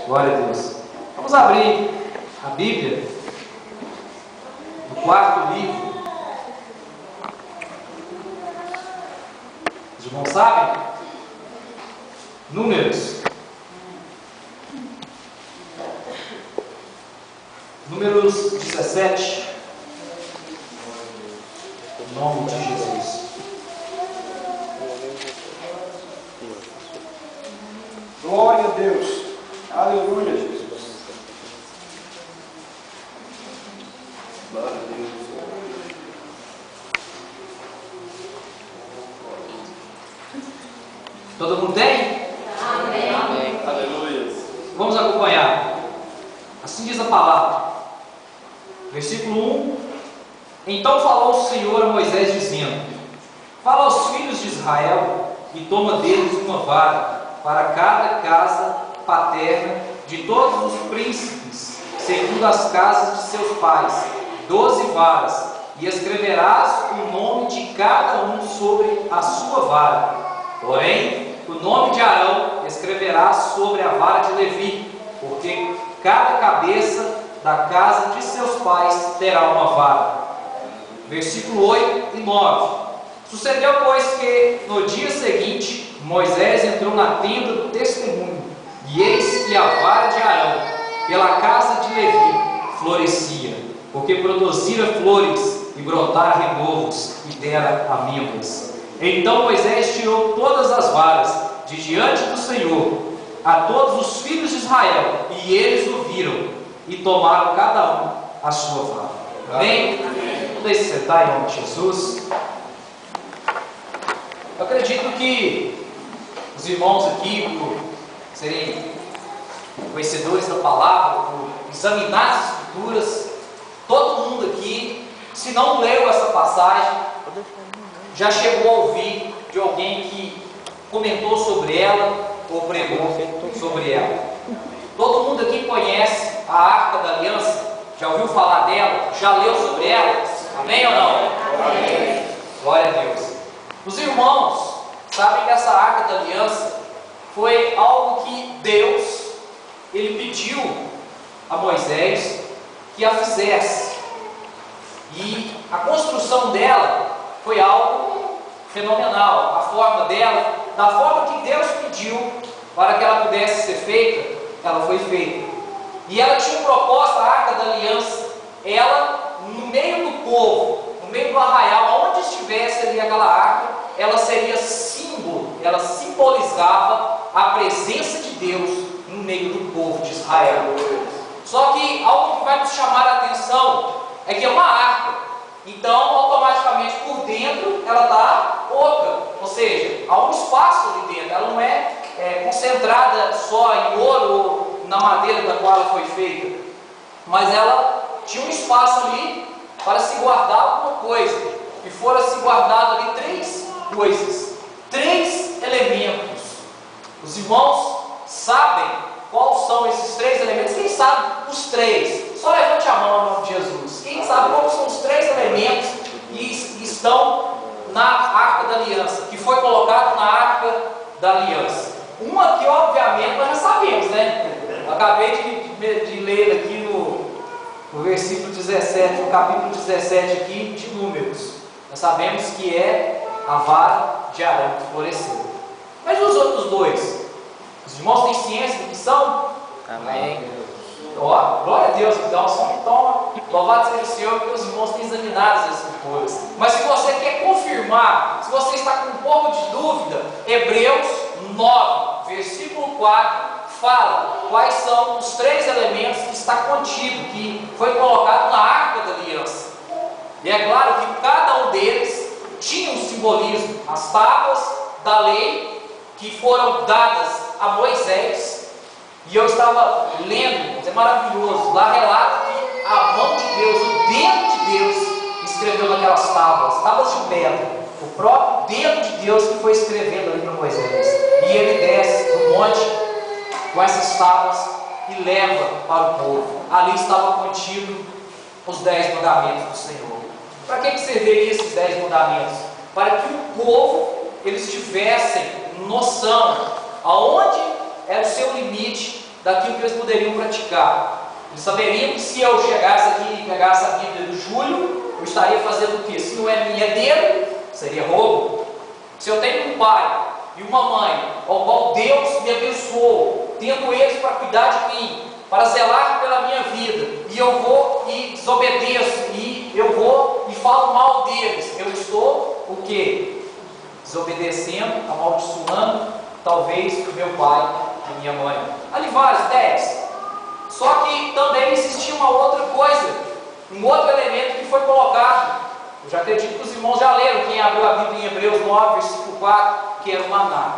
Glória a Deus. Vamos abrir a Bíblia no quarto livro. Os irmãos sabem? Números. Números 17. Em nome de Jesus. Glória a Deus. Aleluia, Jesus. Glória a Deus. Todo mundo tem? Amém. Amém. Aleluia. Vamos acompanhar. Assim diz a palavra. Versículo 1. Então falou o Senhor a Moisés, dizendo: Fala aos filhos de Israel e toma deles uma vara para cada casa paterna de todos os príncipes, segundo as casas de seus pais, 12 varas, e escreverás o nome de cada um sobre a sua vara. Porém, o nome de Arão escreverás sobre a vara de Levi, porque cada cabeça da casa de seus pais terá uma vara. Versículo 8 e 9. Sucedeu, pois, que no dia seguinte Moisés entrou na tenda do testemunho, e eis que a vara de Arão pela casa de Levi florescia, porque produzira flores e brotara renovos e dera amêndoas. Então Moisés tirou todas as varas de diante do Senhor a todos os filhos de Israel, e eles o viram, e tomaram cada um a sua vara. Amém? Vamos se sentar em nome de Jesus. Eu acredito que os irmãos aqui, por serem conhecedores da palavra, por examinar as escrituras, todo mundo aqui, se não leu essa passagem, já chegou a ouvir de alguém que comentou sobre ela ou pregou sobre ela. Todo mundo aqui conhece a Arca da Aliança? Já ouviu falar dela? Já leu sobre ela? Amém ou não? Amém. Glória a Deus. Os irmãos sabem que essa Arca da Aliança foi algo que Deus, Ele pediu a Moisés que a fizesse. E a construção dela foi algo fenomenal. A forma dela, da forma que Deus pediu para que ela pudesse ser feita, ela foi feita. E ela tinha um propósito, a Arca da Aliança, ela no meio do povo, no meio do arraial, onde estivesse ali aquela arca, ela seria símbolo, ela simbolizava a presença de Deus no meio do povo de Israel. Só que algo que vai nos chamar a atenção é que é uma arca, então automaticamente por dentro ela está oca, ou seja, há um espaço ali dentro, ela não é concentrada só em ouro ou na madeira da qual ela foi feita, mas ela tinha um espaço ali para se guardar alguma coisa, e fora se guardado ali 3 coisas, 3 elementos. Os irmãos sabem quais são esses 3 elementos? Quem sabe os 3? Só levante a mão em nome de Jesus. Quem sabe quais são os 3 elementos que estão na Arca da Aliança, que foi colocado na Arca da Aliança? Uma que obviamente nós já sabemos, né? Eu acabei de ler aqui no versículo 17, no capítulo 17 aqui de Números. Nós sabemos que é a vara de Arão que floresceu. Mas os outros 2? Os irmãos têm ciência do que são? Amém. Ó, glória a Deus, então, louvado seja o Senhor, que os irmãos têm examinado as escrituras. Mas se você quer confirmar, se você está com um pouco de dúvida, Hebreus 9, versículo 4, fala quais são os 3 elementos que está contido, que foi colocado na Arca da Aliança. E é claro que cada um deles tinha um simbolismo. As tábuas da lei que foram dadas a Moisés. E eu estava lendo, mas é maravilhoso, lá relata que a mão de Deus, o dedo de Deus escreveu naquelas tábuas de pedra. O próprio dedo de Deus que foi escrevendo ali para Moisés. E ele desce do monte com essas tábuas e leva para o povo. Ali estava contido os 10 mandamentos do Senhor. Para que serviria esses 10 mandamentos? Para que o povo, eles tivessem noção aonde era o seu limite daquilo que eles poderiam praticar. Eles saberiam que se eu chegasse aqui e pegasse a Bíblia do Júlio, eu estaria fazendo o quê? Se não é minha, é dele, seria roubo. Se eu tenho um pai e uma mãe, ao qual Deus me abençoou, tendo eles para cuidar de mim, para zelar pela minha vida, e eu vou e desobedeço, e eu vou e falo mal deles, eu estou o quê? Desobedecendo, amaldiçoando, talvez o meu pai e minha mãe. Ali vários, 10. Só que também existia uma outra coisa, um outro elemento que foi colocado. Eu já acredito que os irmãos já leram, quem abriu a Bíblia em Hebreus 9, versículo 4, que era o maná.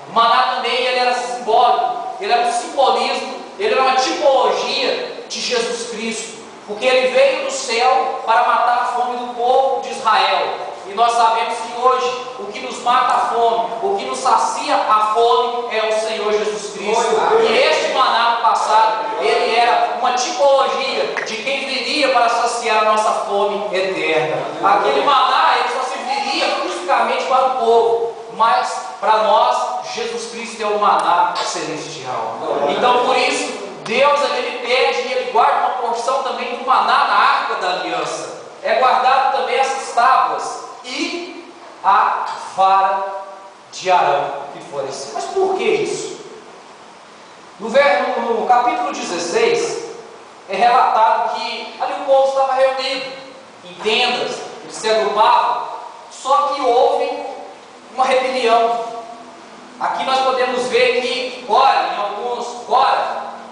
O maná também ele era simbólico, ele era um simbolismo, ele era uma tipologia de Jesus Cristo, porque ele veio do céu para matar a fome do povo de Israel. E nós sabemos que hoje o que nos mata a fome, o que nos sacia a fome é o Senhor Jesus Cristo. E este maná no passado, ele era uma tipologia de quem viria para saciar a nossa fome eterna. Aquele maná, ele só serviria fisicamente para o povo, mas para nós, Jesus Cristo é o maná celestial. Então por isso, Deus ele pede e ele guarda uma porção também do maná na arca da aliança. É guardado também essas tábuas e a vara de Arão que floresceu. Mas por que isso? No capítulo 16 é relatado que ali o povo estava reunido em tendas, eles se agrupavam, só que houve uma rebelião. Aqui nós podemos ver que Cora,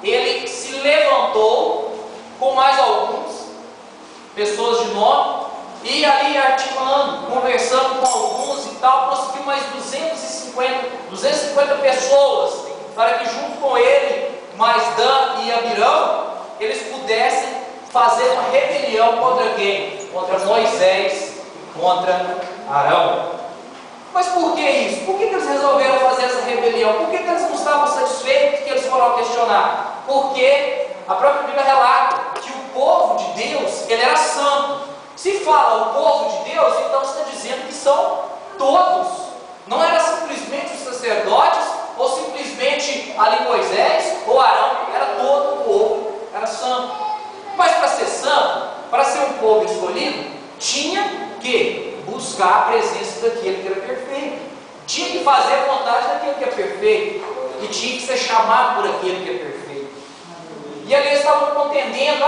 ele se levantou com mais alguns pessoas de nome, e ali articulando, conversando com alguns e tal, conseguiu mais 250 pessoas, para que junto com ele, mais Dan e Abirão, eles pudessem fazer uma rebelião contra quem? Contra Moisés e contra Arão. Mas por que isso? Por que eles resolveram fazer essa rebelião? Por que eles não estavam satisfeitos que eles foram questionar? Porque a própria Bíblia relata que o povo de Deus, ele era santo. Se fala o povo de Deus, então está dizendo que são todos. Não era simplesmente os sacerdotes, ou simplesmente ali Moisés, ou Arão, era todo o povo, era santo. Mas para ser santo, para ser um povo escolhido, tinha que buscar a presença daquele que era perfeito. Tinha que fazer a vontade daquele que é perfeito. E tinha que ser chamado por aquele que é perfeito. E ali eles estavam contendendo,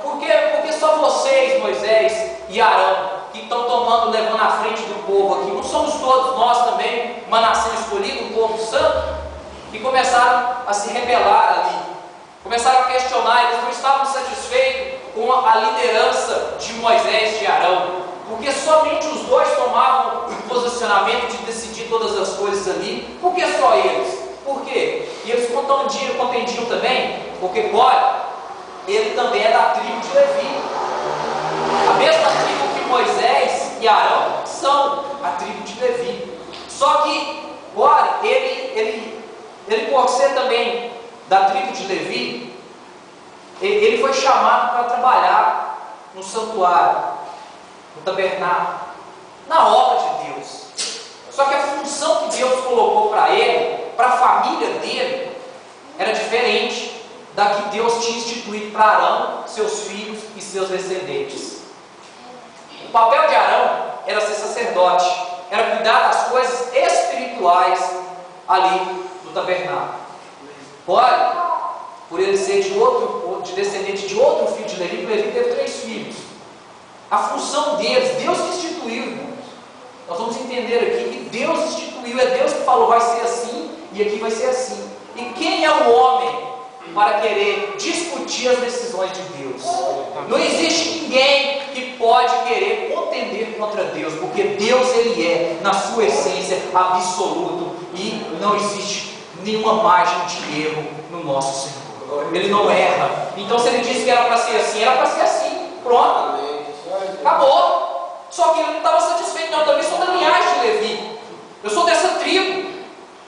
porque só vocês, Moisés e Arão, que estão levando à frente do povo aqui, não somos todos nós também, uma nação escolhida, um povo santo? E começaram a se rebelar ali, começaram a questionar, eles não estavam satisfeitos com a liderança de Moisés e de Arão, porque somente os dois tomavam o posicionamento de decidir todas as coisas ali. Por que só eles? Por quê? E eles contendiam também, porque Cora, ele também é da tribo de Levi. A mesma tribo que Moisés e Arão são a tribo de Levi. Só que Cora, ele por ser também da tribo de Levi, ele foi chamado para trabalhar no santuário, no tabernáculo, na obra de Deus. Só que a função que Deus colocou para ele, para a família dele, era diferente da que Deus tinha instituído para Arão, seus filhos e seus descendentes. O papel de Arão era ser sacerdote, era cuidar das coisas espirituais ali do tabernáculo. Olha, por ele ser de descendente de outro filho de Levi, Levi teve 3 filhos. A função deles, Deus que instituiu, irmãos. Nós vamos entender aqui que Deus instituiu, é Deus que falou, vai ser assim e aqui vai ser assim. E quem é o homem para querer discutir as decisões de Deus? Não existe ninguém que pode querer contender contra Deus, porque Deus ele é, na sua essência, absoluto, e não existe nenhuma margem de erro no nosso Senhor. Ele não erra. Então se ele disse que era para ser assim, era para ser assim. Pronto. Acabou. Só que ele não estava satisfeito. Não, eu também sou da linhagem de Levi. Eu sou dessa tribo.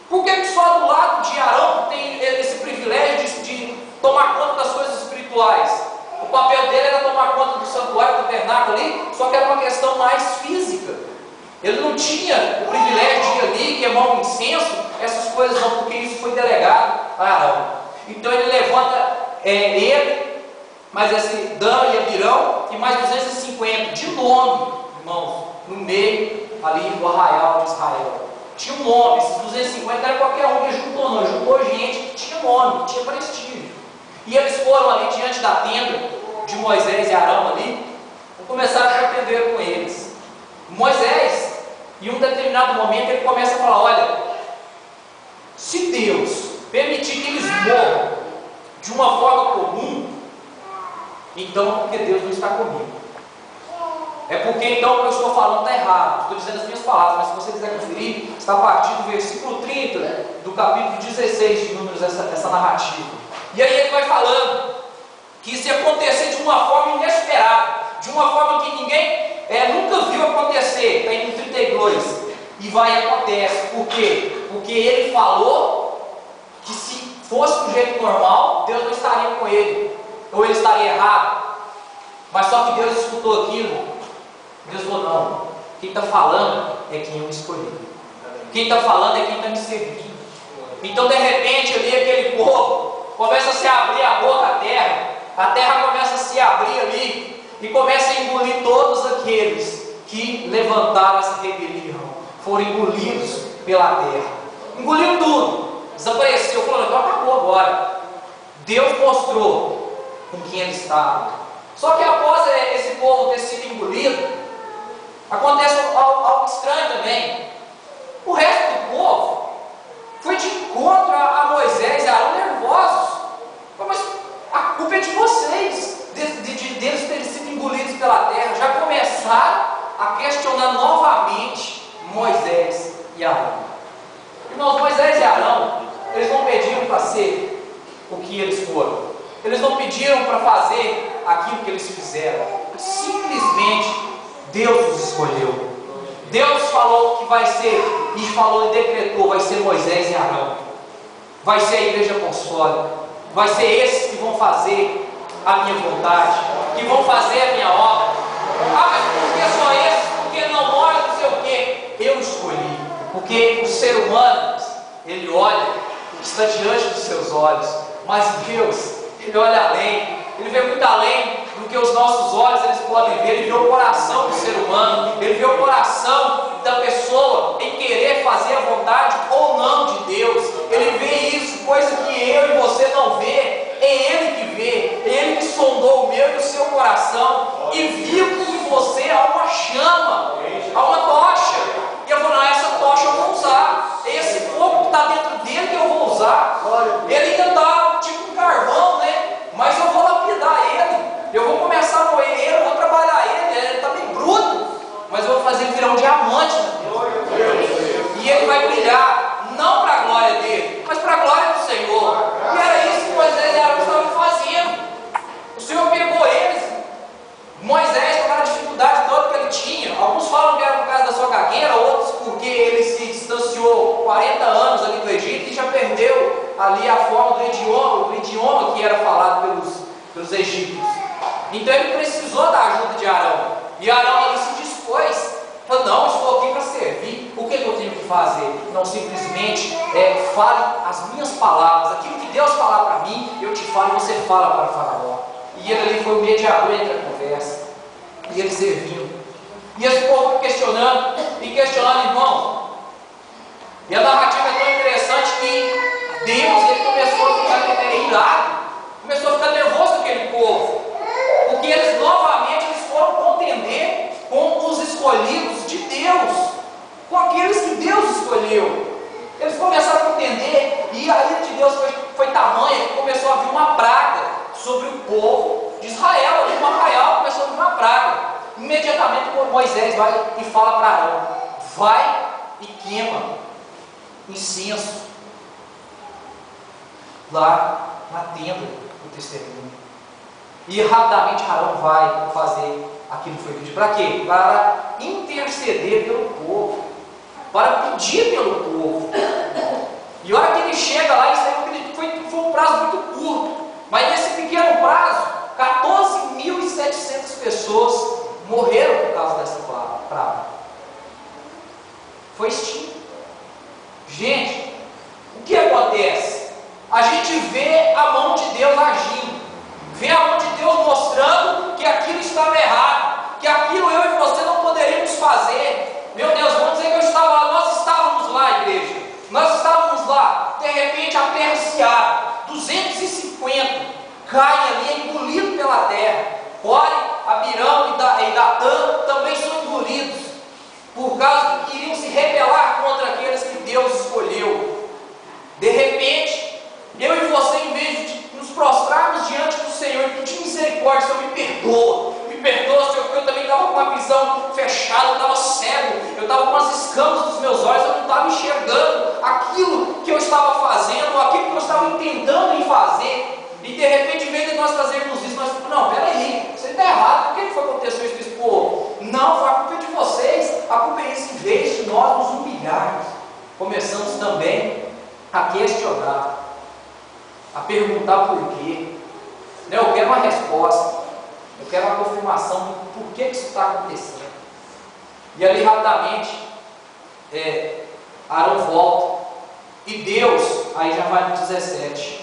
Por que só do lado de Arão tem esse privilégio de tomar conta das coisas espirituais? O papel dele era tomar conta do santuário, do tabernáculo ali, só que era uma questão mais física. Ele não tinha o privilégio de ir ali, queimar um incenso, essas coisas não, porque isso foi delegado a Arão. Então ele levanta ele, mais esse Dan e Abirão, e mais 250 de nome, irmãos, no meio ali do arraial de Israel. Tinha um nome, esses 250 não era qualquer um que juntou, não, juntou gente que tinha nome, tinha prestígio. E eles foram ali diante da tenda de Moisés e Arão ali, e começaram a contender com eles. Moisés, em um determinado momento, ele começa a falar: olha, se Deus permitir que eles morram de uma forma comum, então é porque Deus não está comigo. É porque então o que eu estou falando está errado. Estou dizendo as minhas palavras, mas se você quiser conferir, está a partir do versículo 30 do capítulo 16 de Números, essa narrativa. E aí ele vai falando que se acontecer de uma forma inesperada, de uma forma que ninguém nunca viu acontecer, está indo no 32, e vai e acontece. Por quê? Porque ele falou que se fosse do jeito normal, Deus não estaria com ele, ou ele estaria errado. Mas só que Deus escutou aquilo. Deus falou: não, quem está falando é quem eu escolhi, quem está falando é quem está me servindo. Então de repente ali aquele povo começa a se abrir a boca, a terra começa a se abrir ali, e começa a engolir todos aqueles que levantaram essa rebelião, foram engolidos pela terra, engoliu tudo, desapareceu, falou: então acabou agora. Deus mostrou com quem ele estava. Só que após esse povo ter sido engolido, acontece algo estranho também. O resto do povo foi de encontro a Moisés e Arão nervosos. Mas a culpa é de vocês, deles terem sido engolidos pela terra. Já começaram a questionar novamente Moisés e Arão. Irmãos, Moisés e Arão, eles não pediram para ser o que eles foram. Eles não pediram para fazer aquilo que eles fizeram. Simplesmente Deus os escolheu. Deus falou que vai ser, e falou e decretou: vai ser Moisés e Arão, vai ser a igreja apostólica, vai ser esses que vão fazer a minha vontade, que vão fazer a minha obra. Ah, mas por que só esses? Porque não mora não sei o quê. Eu escolhi, porque o ser humano, ele olha o que está diante dos seus olhos, mas Deus, ele olha além, ele vê muito além do que os nossos olhos eles podem ver. Ele vê o coração do ser humano, ele vê o coração da pessoa em querer fazer a vontade ou não de Deus. Ele vê isso, coisa que eu e você não vê. É Ele que vê, é Ele que sondou o meu e o seu coração e viu que em você há uma chama, há uma tocha. E eu vou: não, essa tocha eu vou usar, é esse fogo que está dentro dele que eu vou usar. Ele ainda está tipo um carvão, né? Mas eu vou lapidar ele, eu vou começar a moer ele, eu vou trabalhar ele está bem bruto, mas eu vou fazer ele virar um diamante, e ele vai brilhar, não para a glória dele, mas para a glória do Senhor. E era isso que Moisés e Arão estavam fazendo. O Senhor pegou eles. Moisés, com aquela dificuldade toda que ele tinha, alguns falam que era por causa da sua gagueira, outros porque ele se distanciou 40 anos ali do Egito e já perdeu ali a forma do idioma que era falado pelos egípcios. Então ele precisou da ajuda de Arão, e Arão ali se dispôs. Falou: não, estou aqui para servir. O que eu tenho que fazer? Não simplesmente fale as minhas palavras, aquilo que Deus falar para mim, eu te falo e você fala para o Faraó. E ele ali foi o mediador entre a conversa, e ele servindo. E esse povo questionando, irmão. E a narrativa é tão interessante que Deus, ele começou a ficar irado, começou a ficar nervoso com aquele povo, porque eles novamente foram contender com os escolhidos de Deus, com aqueles que Deus escolheu. Eles começaram a contender, e a ira de Deus foi tamanha que começou a vir uma praga sobre o povo de Israel. Ali no arraial começou a vir uma praga. Imediatamente Moisés vai e fala para Arão: vai e queima incenso lá na tenda do testemunho. E rapidamente Arão vai fazer aquilo que foi pedido. Para quê? Para interceder pelo povo, para pedir pelo povo. E a hora que ele chega lá, isso aí foi um prazo muito curto, mas nesse pequeno prazo, 14.700 pessoas morreram por causa dessa praga. Foi extinto. Gente, o que acontece? a gente vê a mão de Deus agindo, vê a mão de Deus mostrando que aquilo estava errado, que aquilo eu e você não poderíamos fazer. Meu Deus, vamos dizer que eu estava lá, nós estávamos lá, igreja, nós estávamos lá, de repente a terra se abre, 250 caem ali, engolidos pela terra. Core, Abirão e Datã também são engolidos, por causa que queriam se rebelar contra aqueles que Deus escolheu. De repente, eu e você, em vez de nos prostrarmos diante do Senhor e pedir misericórdia, Senhor, me perdoa, Senhor, porque eu também estava com uma visão fechada, eu estava cego, eu estava com as escamas dos meus olhos, eu não estava enxergando aquilo que eu estava fazendo, aquilo que eu estava intentando em fazer. E de repente, em vez de nós fazermos isso, nós falamos, não, peraí, você está errado, por que foi acontecer isso? Pô, não, foi a culpa de vocês, a culpa é isso. Em vez de nós nos humilharmos, começamos também a questionar, a perguntar por quê. Eu quero uma resposta, eu quero uma confirmação do porquê que isso está acontecendo. E ali rapidamente, Arão volta, e Deus, aí já vai no 17,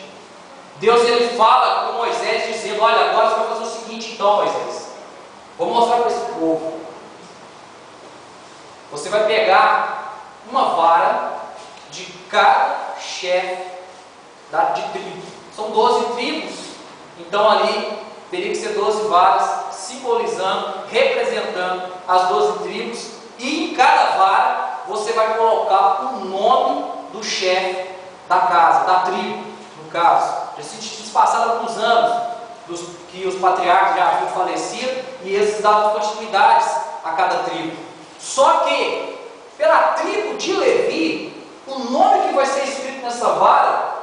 Deus ele fala com Moisés dizendo, olha, agora você vai fazer o seguinte então, Moisés, vou mostrar para esse povo, você vai pegar uma vara de cada chefe de tribo, são 12 tribos, então ali teria que ser 12 varas, simbolizando, representando as 12 tribos, e em cada vara você vai colocar o nome do chefe da casa, da tribo, no caso. Já se passaram alguns anos que os patriarcas já haviam falecido e eles davam continuidades a cada tribo. Só que, pela tribo de Levi, o nome que vai ser escrito nessa vara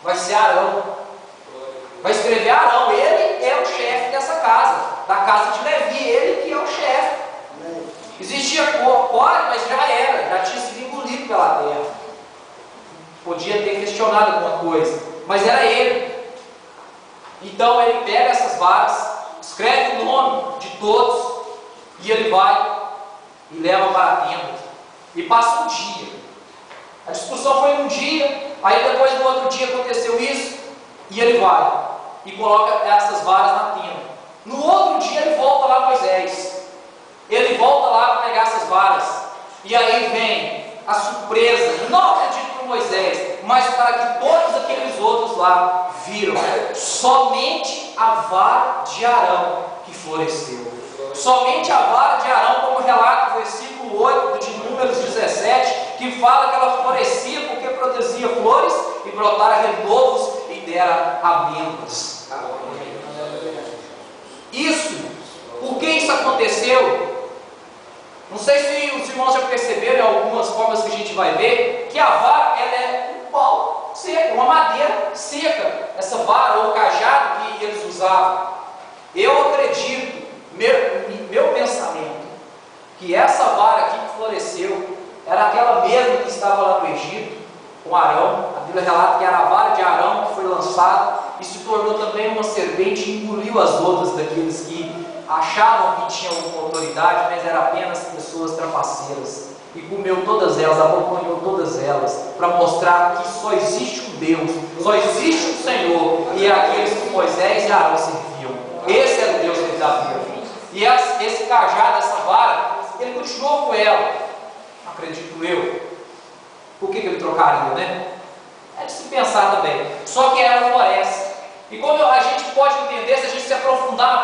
vai ser Arão. Vai escrever Arão, ele é o chefe dessa casa, da casa de Levi, ele que é o chefe. Existia Core, mas já tinha sido engolido pela terra. Podia ter questionado alguma coisa, mas era ele. Então ele pega essas varas, escreve o nome de todos, e ele vai e leva para a tenda. E passa um dia. A discussão foi um dia, aí depois no outro dia aconteceu isso, e ele vai e coloca essas varas na tenda. No outro dia ele volta lá, Moisés. Ele volta lá para pegar essas varas. E aí vem a surpresa, não acredito para Moisés, mas para que todos aqueles outros lá viram somente a vara de Arão que floresceu. Somente a vara de Arão, como relata o versículo 8 de Números 17, que fala que ela florescia porque produzia flores e brotara renovos e dera amêndoas. Isso, por que isso aconteceu? Não sei se os irmãos já perceberam em algumas formas que a gente vai ver, que a vara ela é um pau seco, uma madeira seca, essa vara ou cajado que eles usavam. Eu acredito, meu pensamento, que essa vara aqui que floresceu era aquela mesma que estava lá no Egito, com Arão. A Bíblia relata que era a vara de Arão que foi lançada e se tornou também uma serpente e engoliu as outras daqueles que achavam que tinham alguma autoridade, mas eram apenas pessoas trapaceiras. E comeu todas elas, abocanhou todas elas, para mostrar que só existe um Deus, só existe um Senhor, e é aqueles que Moisés e Arão serviam. Esse era o Deus que eles haviam. E esse cajado, essa vara, ele continuou com ela, acredito eu. Por que ele trocaria, né? É de se pensar também. Só que ela floresce. E como a gente pode entender, se a gente se aprofundar na